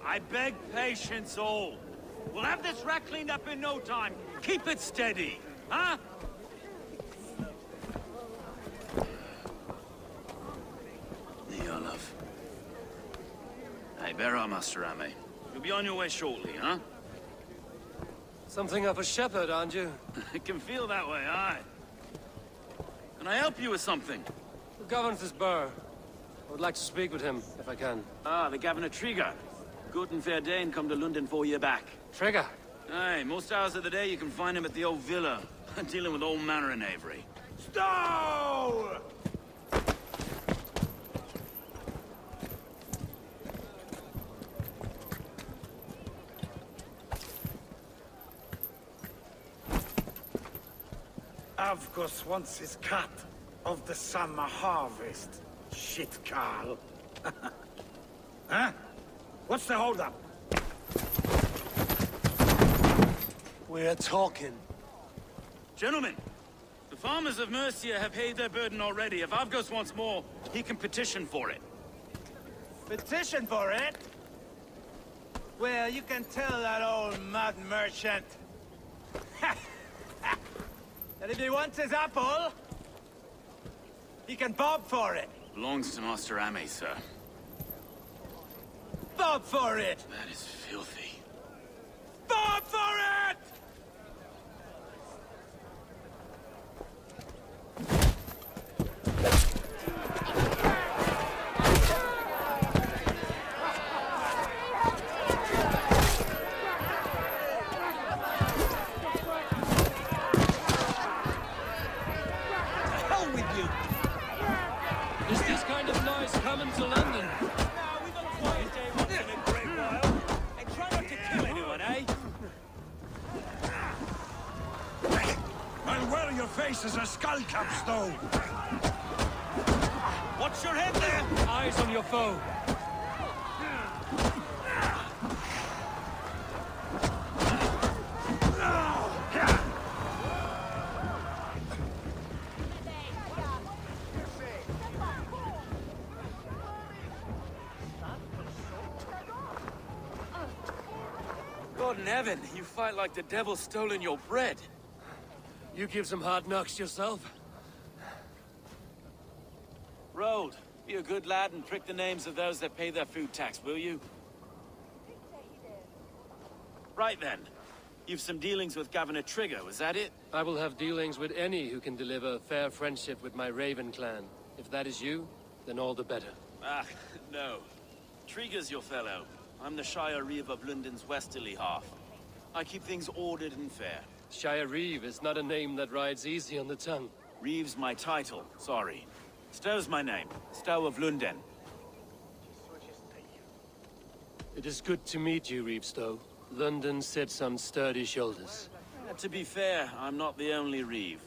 I beg patience, all. We'll have this wreck cleaned up in no time. Keep it steady, huh? Here, love. Hey, bear up, Master Ame. You'll be on your way shortly, huh? Something of a shepherd, aren't you? It can feel that way, aye. Can I help you with something? Who governs this burr? I would like to speak with him, if I can. Ah, the Governor Trigger. Good and fair Dane come to London 4 year back. Trigger? Aye, most hours of the day you can find him at the old villa, dealing with all manner of knavery. Stow! Avgos wants his cut of the summer harvest. Shit, Carl. Huh? What's the holdup? We're talking. Gentlemen, the farmers of Mercia have paid their burden already. If Avgos wants more, he can petition for it. Petition for it? Well, you can tell that old mud merchant that if he wants his apple, he can bob for it. Belongs to Master Ame, sir. Bob for it! That is filthy. Bob for it! Is this kind of noise coming to London? We've got a quiet day once in a great while. And try not to kill anyone, eh? I'll wear your face as a skullcap, Stow! Watch your head there! Eyes on your foe. God in heaven, you fight like the devil's stolen your bread. You give some hard knocks yourself? Road, be a good lad and prick the names of those that pay their food tax, will you? Right then. You've some dealings with Governor Trigger, was that it? I will have dealings with any who can deliver fair friendship with my Raven clan. If that is you, then all the better. Ah, no. Trigger's your fellow. I'm the Shire Reeve of London's westerly half. I keep things ordered and fair. Shire Reeve is not a name that rides easy on the tongue. Reeve's my title, sorry. Stow's my name. Stow of London. It is good to meet you, Reeve Stow. London sits on sturdy shoulders. To be fair, I'm not the only Reeve.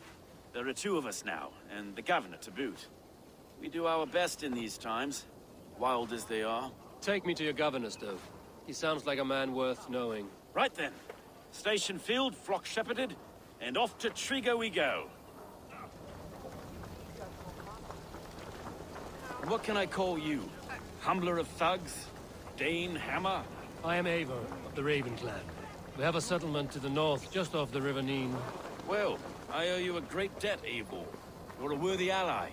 There are two of us now, and the Governor to boot. We do our best in these times, wild as they are. Take me to your governor, Stow. He sounds like a man worth knowing. Right then. Station filled, flock shepherded, and off to Trigger we go. What can I call you? Humbler of thugs? Dane Hammer? I am Eivor of the Raven clan. We have a settlement to the north, just off the River Neen. Well, I owe you a great debt, Eivor. You're a worthy ally.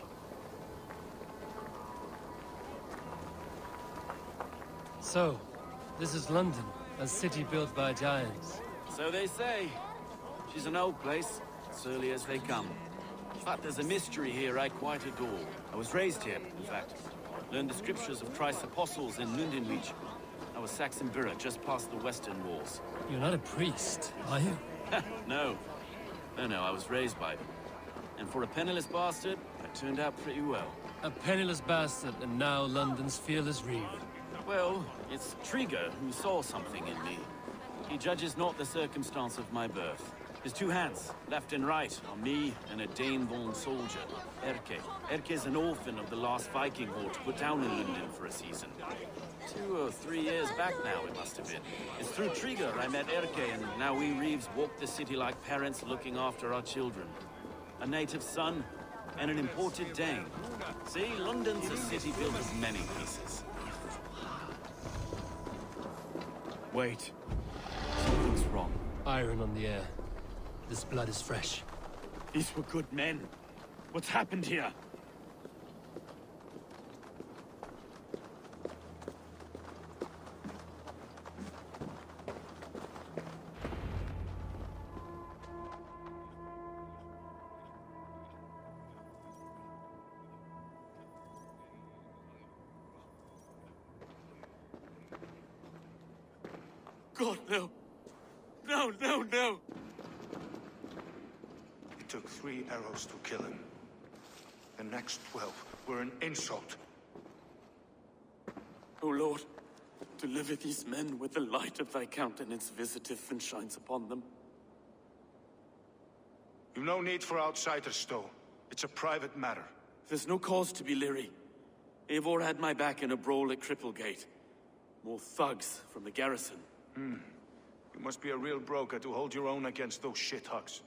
So, this is London, a city built by giants. So they say. She's an old place, surly as they come. But there's a mystery here I quite adore. I was raised here, in fact. Learned the scriptures of Christ's apostles in London region. I was Saxon Borough, just past the western walls. You're not a priest, are you? No. No, I was raised by them. And for a penniless bastard, I turned out pretty well. A penniless bastard, and now London's fearless Reeve. Well, it's Trigger who saw something in me. He judges not the circumstance of my birth. His two hands, left and right, are me and a Dane-born soldier, Erke. Erke's an orphan of the last Viking horde put down in London for a season. 2 or 3 years back now, it must have been. It's through Trigger I met Erke, and now we Reeves walk the city like parents looking after our children. A native son, and an imported Dane. See, London's a city built of many pieces. Wait. Something's wrong. Iron on the air. This blood is fresh. These were good men. What's happened here? God, no. No, no, no! It took 3 arrows to kill him. The next 12 were an insult. O Lord, deliver these men with the light of thy countenance visiteth and shines upon them. You've no need for outsiders, Stowe. It's a private matter. There's no cause to be leery. Eivor had my back in a brawl at Cripplegate. More thugs from the garrison. You must be a real broker to hold your own against those shithugs.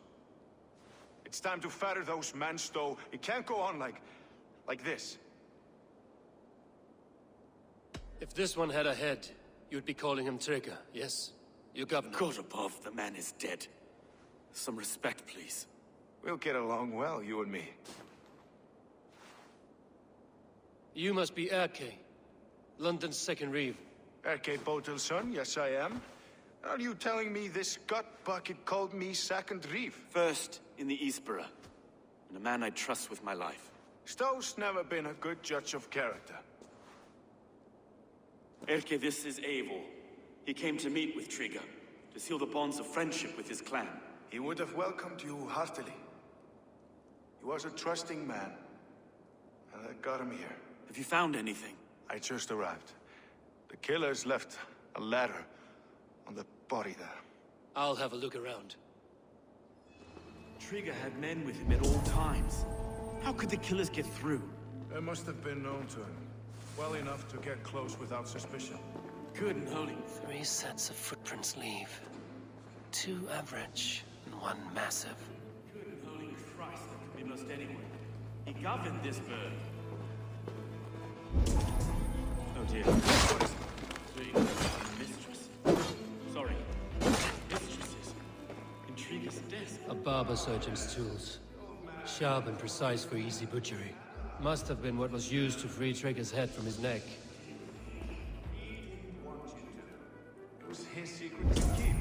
It's time to fetter those men, Stowe. It can't go on like this. If this one had a head, you'd be calling him Trigger, yes? Your governor. God above, the man is dead. Some respect, please. We'll get along well, you and me. You must be Erke, London's second reeve. Erke Botel's son, yes I am. Are you telling me this gut bucket called me second reeve? First in the Eastborough, and a man I trust with my life. Stowe's never been a good judge of character. Erke, this is Eivor. He came to meet with Trigger, to seal the bonds of friendship with his clan. He would have welcomed you heartily. He was a trusting man, and I got him here. Have you found anything? I just arrived. The killers left a ladder on the body there. I'll have a look around. Trigger had men with him at all times. How could the killers get through? They must have been known to him. Well enough to get close without suspicion. Good and holy. 3 sets of footprints leave. 2 average, and 1 massive. Good and holy Christ, that could be most anyone. He governed this bird. Oh dear. Mistress. Sorry. Mistresses. Intriguous desk. A barber surgeon's tools. Sharp and precise for easy butchery. Must have been what was used to free Trigger's head from his neck. It was his secret to keep.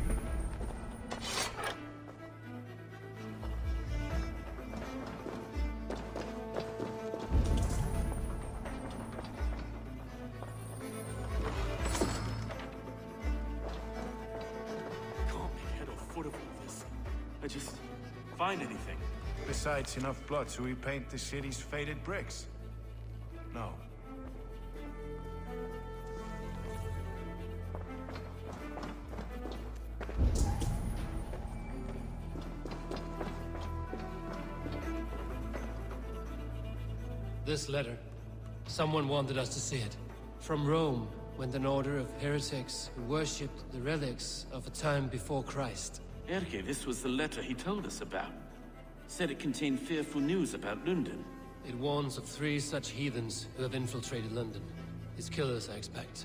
Can't make head or foot of all this. I just find anything. Besides enough blood to repaint the city's faded bricks. No. This letter. Someone wanted us to see it. From Rome went an order of heretics who worshipped the relics of a time before Christ. Erke, this was the letter he told us about. Said it contained fearful news about London. It warns of 3 such heathens who have infiltrated London. His killers, I expect.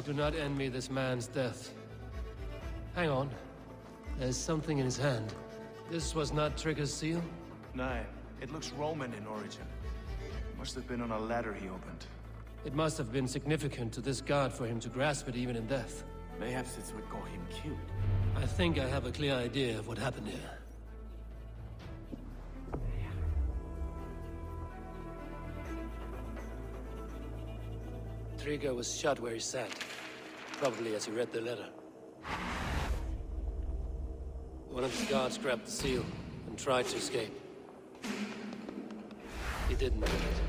do not envy this man's death. Hang on. There's something in his hand. This was not Trigger's seal? Nah, it looks Roman in origin. Must have been on a ladder he opened. It must have been significant to this god for him to grasp it even in death. Mayhaps it's what got him killed. I think I have a clear idea of what happened here. Trigger was shot where he sat, probably as he read the letter. One of his guards grabbed the seal and tried to escape. He didn't make it.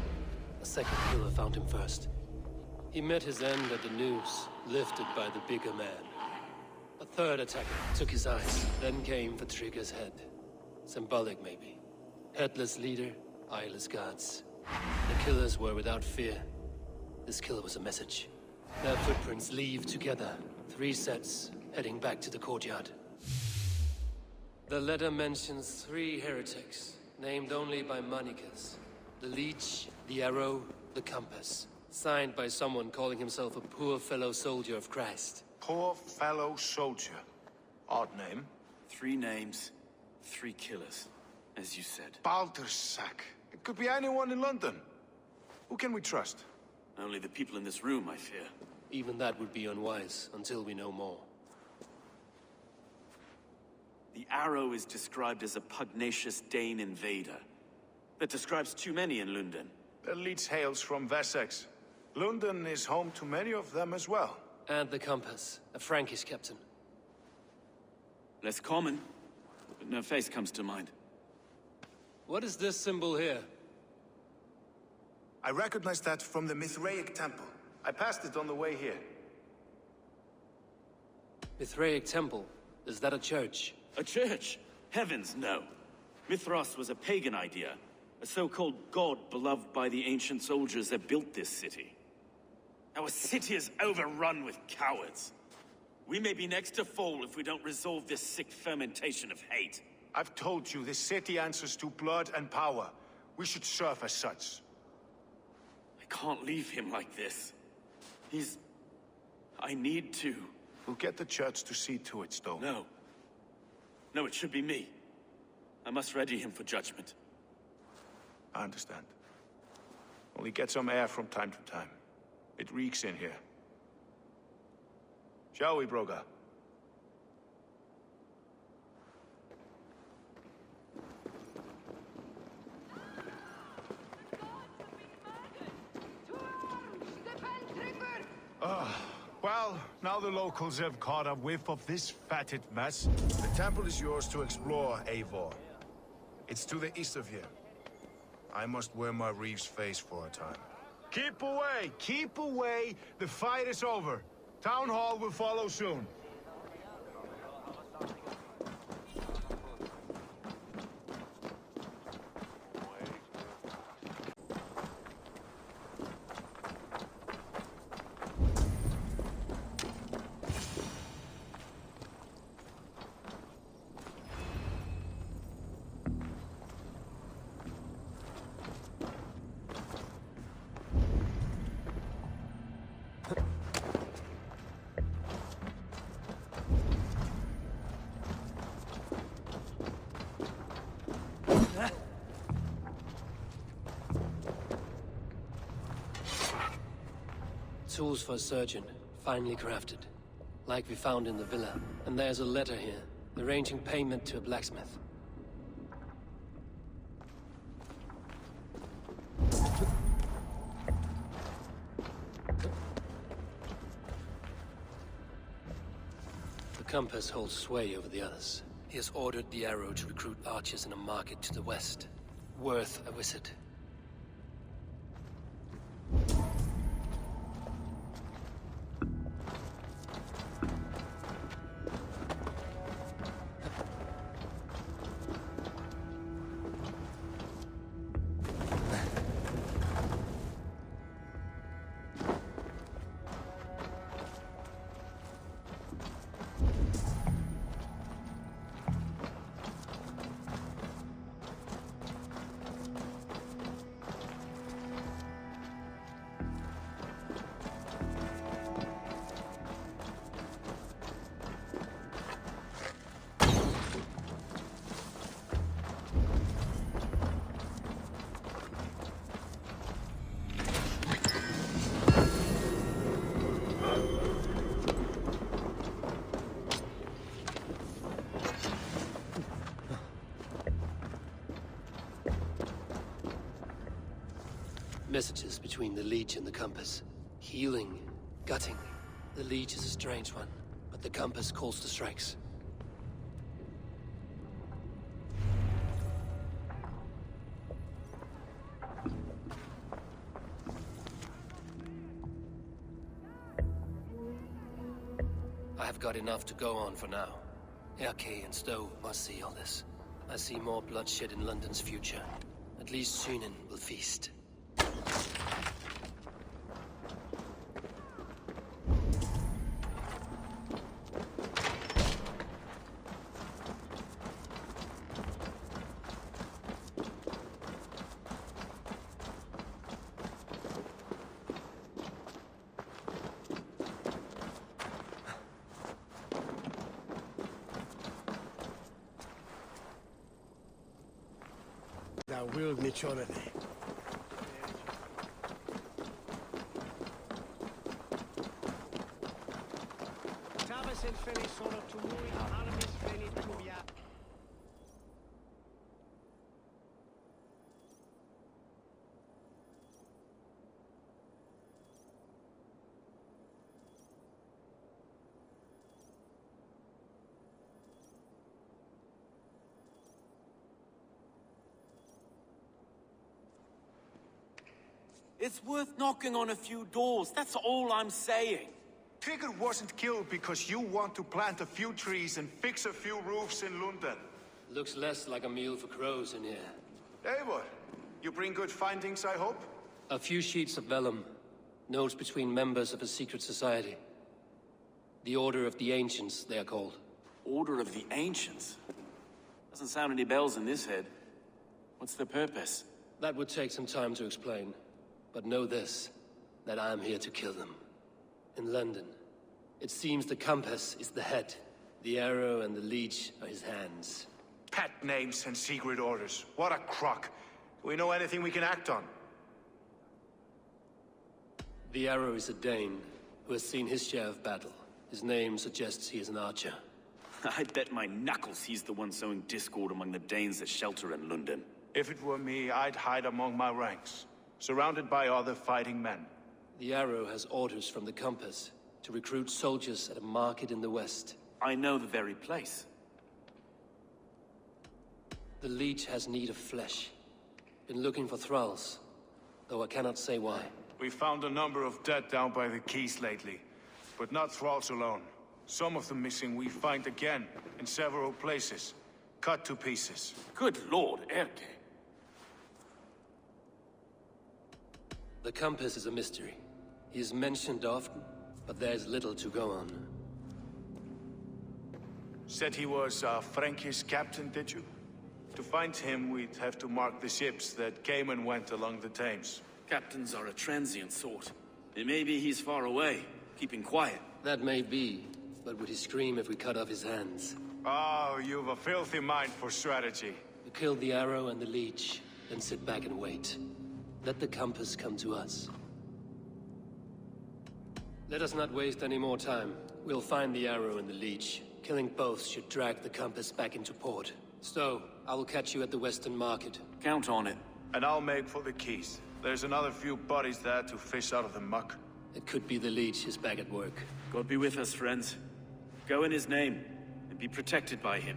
A second killer found him first. He met his end at the noose, lifted by the bigger man. A third attacker took his eyes, then came for Trigger's head. Symbolic, maybe. Headless leader, eyeless guards. The killers were without fear. This kill was a message. Their footprints leave together. 3 sets, heading back to the courtyard. The letter mentions 3 heretics, named only by monikers. The Leech, the Arrow, the Compass. Signed by someone calling himself a poor fellow soldier of Christ. Poor fellow soldier. Odd name. 3 names, 3 killers, as you said. Baldersack. It could be anyone in London. Who can we trust? Only the people in this room, I fear. Even that would be unwise, until we know more. The Arrow is described as a pugnacious Dane invader. That describes too many in London. The Leech hails from Wessex. London is home to many of them as well. And the Compass, a Frankish captain. Less common, but no face comes to mind. What is this symbol here? I recognize that from the Mithraic temple. I passed it on the way here. Mithraic temple? Is that a church? A church? Heavens, no. Mithras was a pagan idea. A so-called god beloved by the ancient soldiers that built this city. Our city is overrun with cowards. We may be next to fall if we don't resolve this sick fermentation of hate. I've told you, this city answers to blood and power. We should serve as such. I can't leave him like this. I need to. We'll get the church to see to it, Stowe. No. No, it should be me. I must ready him for judgment. I understand. Only get some air from time to time. It reeks in here. Shall we, Broga? Well, now the locals have caught a whiff of this fatted mess. The temple is yours to explore, Eivor. It's to the east of here. I must wear my Reeve's face for a time. Keep away! Keep away! The fight is over. Town Hall will follow soon. Tools for a surgeon, finely crafted. Like we found in the villa. And there's a letter here, arranging payment to a blacksmith. The Compass holds sway over the others. He has ordered the Arrow to recruit archers in a market to the west. Worth a visit. Messages between the Leech and the Compass. Healing, gutting. The Leech is a strange one, but the Compass calls the strikes. I have got enough to go on for now. Erke and Stowe must see all this. I see more bloodshed in London's future. At least Sýnin will feast. Thou wilt maturity. It's worth knocking on a few doors, that's all I'm saying. Trigger wasn't killed because you want to plant a few trees and fix a few roofs in London. Looks less like a meal for crows in here. Eivor, you bring good findings, I hope? A few sheets of vellum. Notes between members of a secret society. The Order of the Ancients, they are called. Order of the Ancients? Doesn't sound any bells in this head. What's the purpose? That would take some time to explain. But know this, that I am here to kill them. In London, it seems the Compass is the head. The arrow and the leech are his hands. Pet names and secret orders. What a crock. Do we know anything we can act on? The arrow is a Dane, who has seen his share of battle. His name suggests he is an archer. I bet my knuckles he's the one sowing discord among the Danes that shelter in London. If it were me, I'd hide among my ranks, surrounded by other fighting men. The arrow has orders from the Compass to recruit soldiers at a market in the west. I know the very place. The leech has need of flesh. Been looking for thralls, though I cannot say why. We found a number of dead down by the quays lately, but not thralls alone. Some of the missing we find again in several places, cut to pieces. Good lord, Erke. The Compass is a mystery. He is mentioned often, but there is little to go on. Said he was a Frankish captain, did you? To find him, we'd have to mark the ships that came and went along the Thames. Captains are a transient sort. It may be he's far away, keeping quiet. That may be, but would he scream if we cut off his hands? Oh, you've a filthy mind for strategy. We kill the arrow and the leech, then sit back and wait. Let the Compass come to us. Let us not waste any more time. We'll find the arrow and the leech. Killing both should drag the Compass back into port. Stowe, I will catch you at the Western Market. Count on it. And I'll make for the quays. There's another few bodies there to fish out of the muck. It could be the leech is back at work. God be with us, friends. Go in his name, and be protected by him.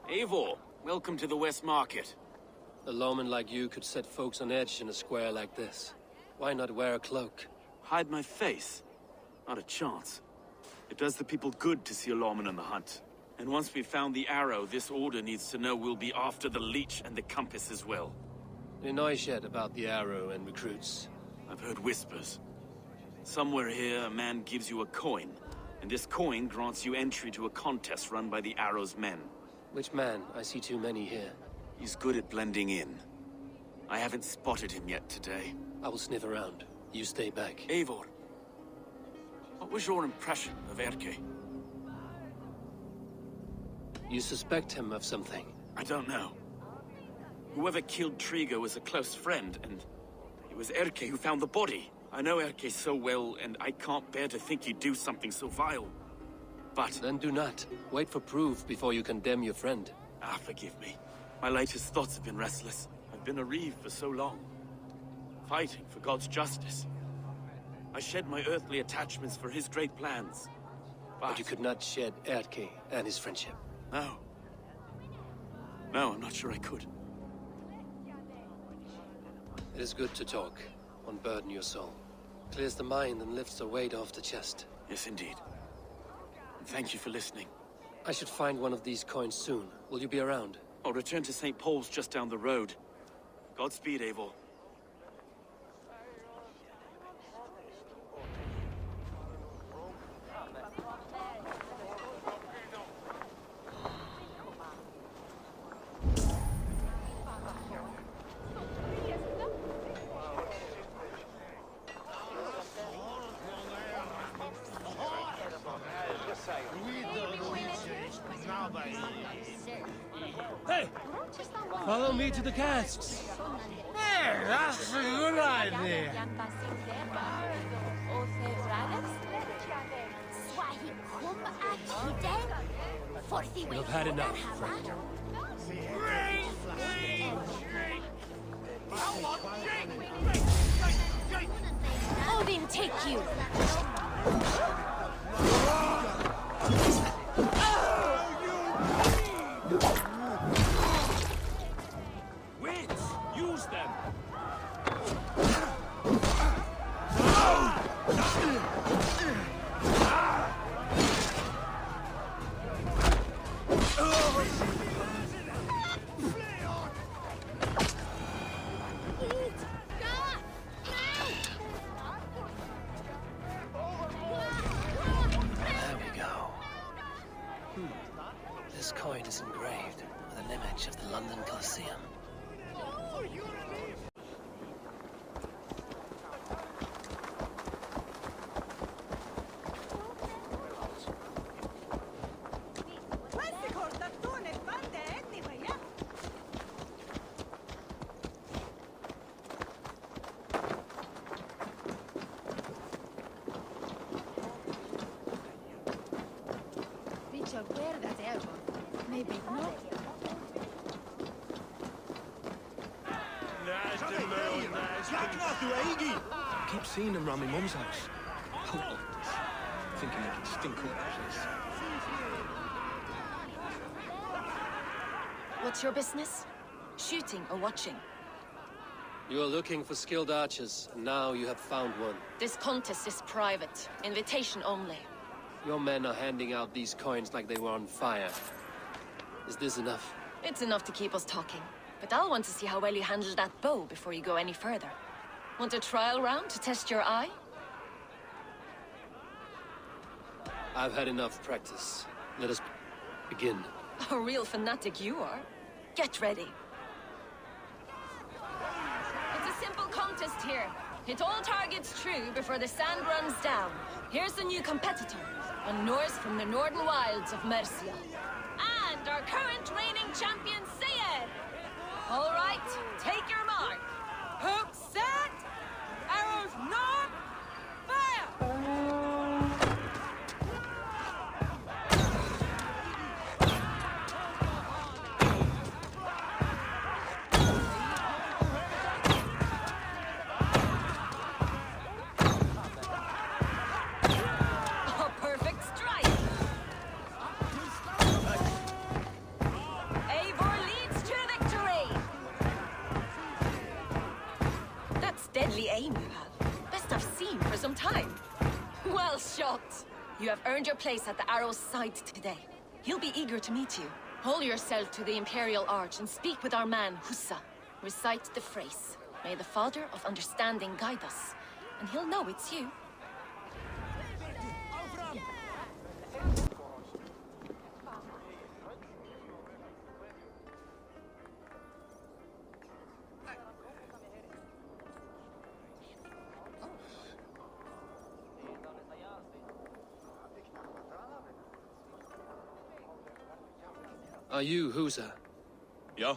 Eivor, welcome to the West Market. A lawman like you could set folks on edge in a square like this. Why not wear a cloak? Hide my face? Not a chance. It does the people good to see a lawman on the hunt. And once we've found the arrow, this order needs to know we'll be after the leech and the compass as well. Any noise yet about the arrow and recruits? I've heard whispers. Somewhere here, a man gives you a coin, and this coin grants you entry to a contest run by the Arrow's men. Which man? I see too many here. He's good at blending in. I haven't spotted him yet today. I will sniff around. You stay back. Eivor, what was your impression of Erke? You suspect him of something? I don't know. Whoever killed Trigo was a close friend, and it was Erke who found the body. I know Erke so well, and I can't bear to think he'd do something so vile. But... Then do not. Wait for proof before you condemn your friend. Forgive me. My latest thoughts have been restless. I've been a reeve for so long. Fighting for God's justice. I shed my earthly attachments for his great plans. But you could not shed Erke and his friendship. No. No, I'm not sure I could. It is good to talk. Unburden your soul. Clears the mind and lifts the weight off the chest. Yes, indeed. And thank you for listening. I should find one of these coins soon. Will you be around? I'll return to St. Paul's just down the road. Godspeed, Eivor. Hey! Follow me to the casks! Hey, that's a good idea. You've had enough, friend. Odin, take you! Wits! Use them! There we go. This coin is engraved with an image of the London Colosseum. Maybe not. I keep seeing them round my mum's house. Potent. Thinking they can stink up the place. What's your business? Shooting or watching? You are looking for skilled archers, and now you have found one. This contest is private. Invitation only. Your men are handing out these coins like they were on fire. Is this enough? It's enough to keep us talking. But I'll want to see how well you handle that bow before you go any further. Want a trial round to test your eye? I've had enough practice. Let us begin. A real fanatic you are. Get ready. It's a simple contest here. Hit all targets true before the sand runs down. Here's the new competitor, a Norse from the northern wilds of Mercia. And our current reigning champion, Sayed. All right, take your mark. Hook set, arrows not, fire! A perfect strike. Eivor leads to victory. That's deadly aim you have. Best I've seen for some time. Well shot. You have earned your place at the Arrow's side today. He'll be eager to meet you. Hold yourself to the Imperial Arch and speak with our man, Hussa. Recite the phrase. May the Father of Understanding guide us, and he'll know it's you. Are you Husa? Yeah,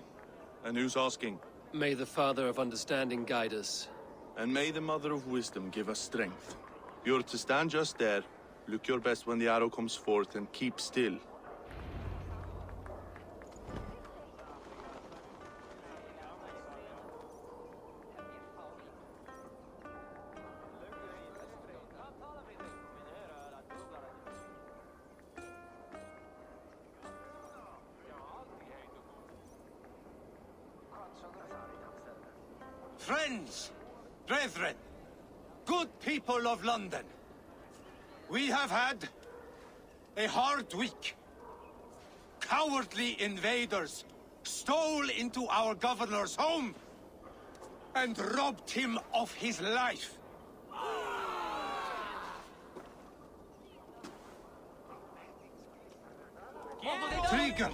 and who's asking? May the Father of Understanding guide us. And may the Mother of Wisdom give us strength. You're to stand just there, look your best when the arrow comes forth, and keep still. Friends, brethren, good people of London, we have had a hard week. Cowardly invaders stole into our governor's home and robbed him of his life. Trigger,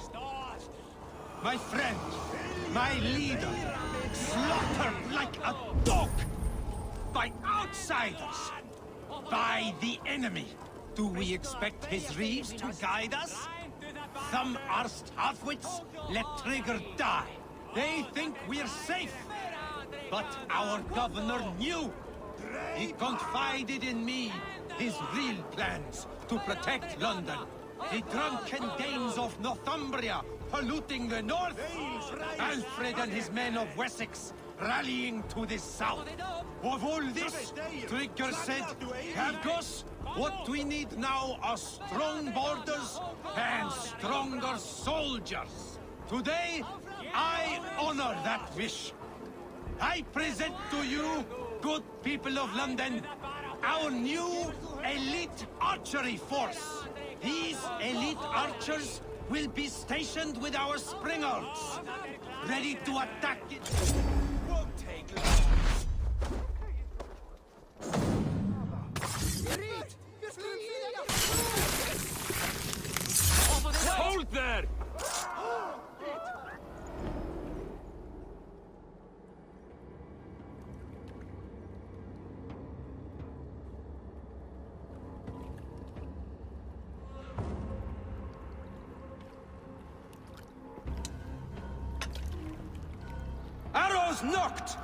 my friend, my leader, slaughtered like a dog by outsiders, by the enemy. Do we expect his reeves to guide us? Some arsed halfwits let Trigger die. They think we're safe. But our governor knew. He confided in me his real plans to protect London. The drunken Danes of Northumbria polluting the north. Alfred and his men of Wessex rallying to the south. Of all this, Trigger said, Cargos, what we need now are strong borders and stronger soldiers. Today, I honor that wish. I present to you, good people of London, our new elite archery force. These elite archers will be stationed with our springers, ready to attack it. Won't take long. Hold there! Arrows knocked!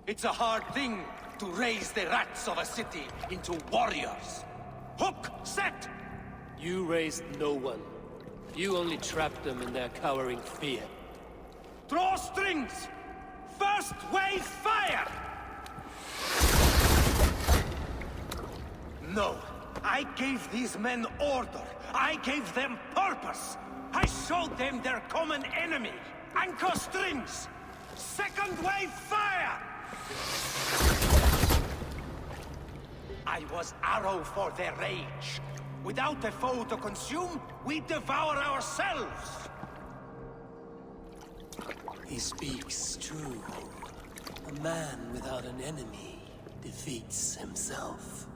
It's a hard thing to raise the rats of a city into warriors. Hook, set! You raised no one. You only trapped them in their cowering fear. Draw strings! First wave fire! No, I gave these men order. I gave them purpose. I showed them their common enemy. Anchor strings! Second wave fire! I was arrow for their rage. Without a foe to consume, we devour ourselves! He speaks true. A man without an enemy defeats himself.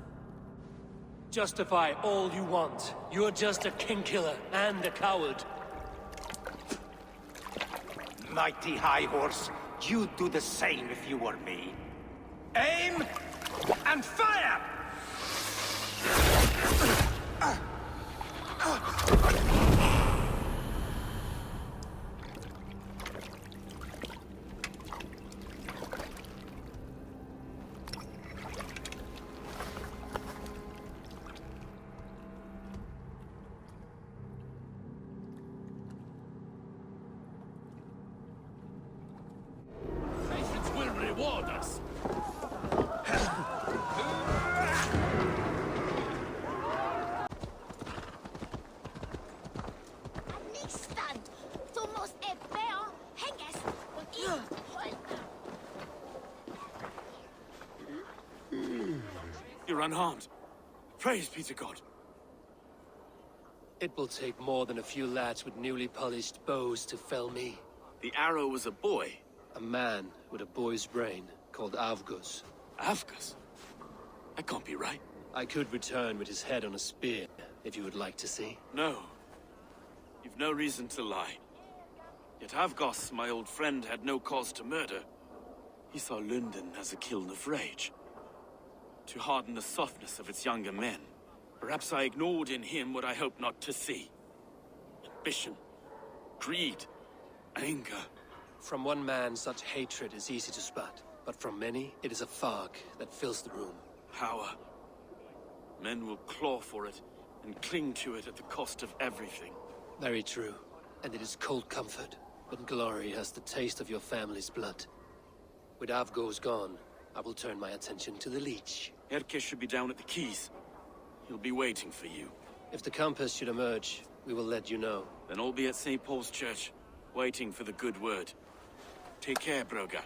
Justify all you want. You're just a king-killer and a coward. Mighty High Horse, you'd do the same if you were me. Aim and fire! Patience will reward us. You're unharmed. Praise be to God. It will take more than a few lads with newly polished bows to fell me. The arrow was a boy. A man with a boy's brain, called Avgus. Avgus? That can't be right. I could return with his head on a spear, if you would like to see. No. You've no reason to lie. Yet Avgos, my old friend, had no cause to murder. He saw London as a kiln of rage, to harden the softness of its younger men. Perhaps I ignored in him what I hoped not to see. Ambition, greed, anger. From one man, such hatred is easy to spot, but from many, it is a fog that fills the room. Power. Men will claw for it and cling to it at the cost of everything. Very true. And it is cold comfort, but glory has the taste of your family's blood. With Avgos gone, I will turn my attention to the Leech. Erke should be down at the quays. He'll be waiting for you. If the compass should emerge, we will let you know. Then I'll be at St. Paul's Church, waiting for the good word. Take care, Broga.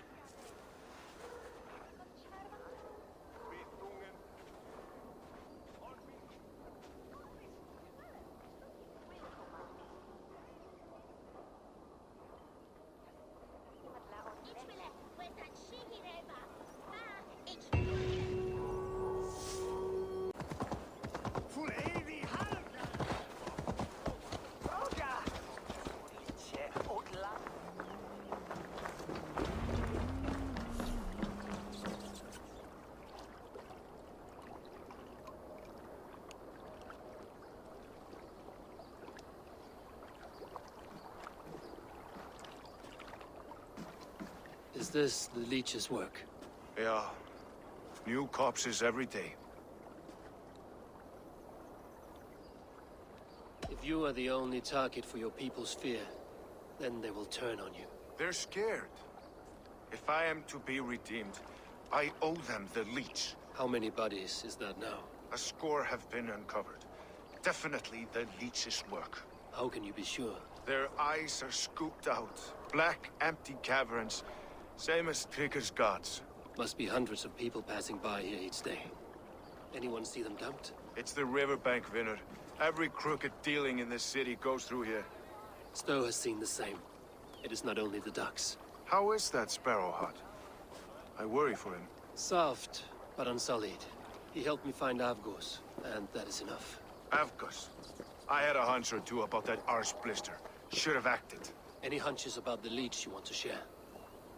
Is this the Leech's work? Yeah. New corpses every day. If you are the only target for your people's fear, then they will turn on you. They're scared. If I am to be redeemed, I owe them the Leech. How many bodies is that now? A score have been uncovered. Definitely the Leech's work. How can you be sure? Their eyes are scooped out. Black, empty caverns. Same as Trigger's gods. Must be hundreds of people passing by here each day. Anyone see them dumped? It's the riverbank, Vinner. Every crooked dealing in this city goes through here. Stowe has seen the same. It is not only the ducks. How is that Sparrow hut? I worry for him. Soft, but unsullied. He helped me find Avgos, and that is enough. Avgos. I had a hunch or two about that arse blister. Should have acted. Any hunches about the Leech you want to share?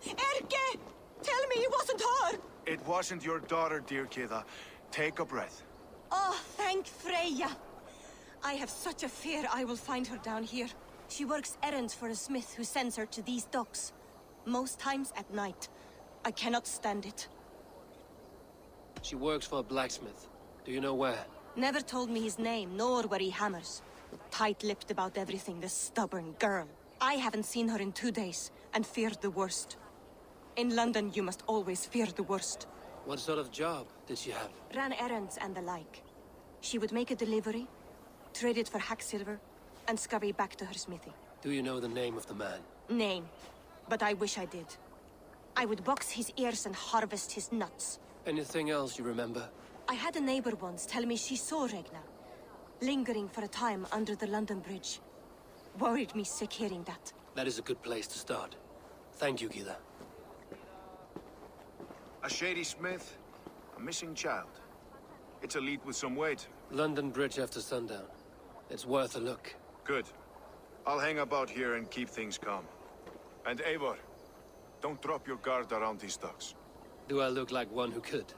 Erke! Tell me it wasn't her! It wasn't your daughter, dear Kida. Take a breath. Oh, thank Freya. I have such a fear I will find her down here. She works errands for a smith who sends her to these docks. Most times at night. I cannot stand it. She works for a blacksmith. Do you know where? Never told me his name, nor where he hammers. Tight-lipped about everything, the stubborn girl. I haven't seen her in 2 days, and feared the worst. In London, you must always fear the worst. What sort of job did she have? Ran errands and the like. She would make a delivery, trade it for hack silver, and scurry back to her smithy. Do you know the name of the man? Name. But I wish I did. I would box his ears and harvest his nuts. Anything else you remember? I had a neighbor once tell me she saw Regna, lingering for a time under the London Bridge. Worried me sick hearing that. That is a good place to start. Thank you, Gila. A shady smith, a missing child. It's a lead with some weight. London Bridge after sundown. It's worth a look. Good. I'll hang about here and keep things calm. And Eivor, don't drop your guard around these docks. Do I look like one who could?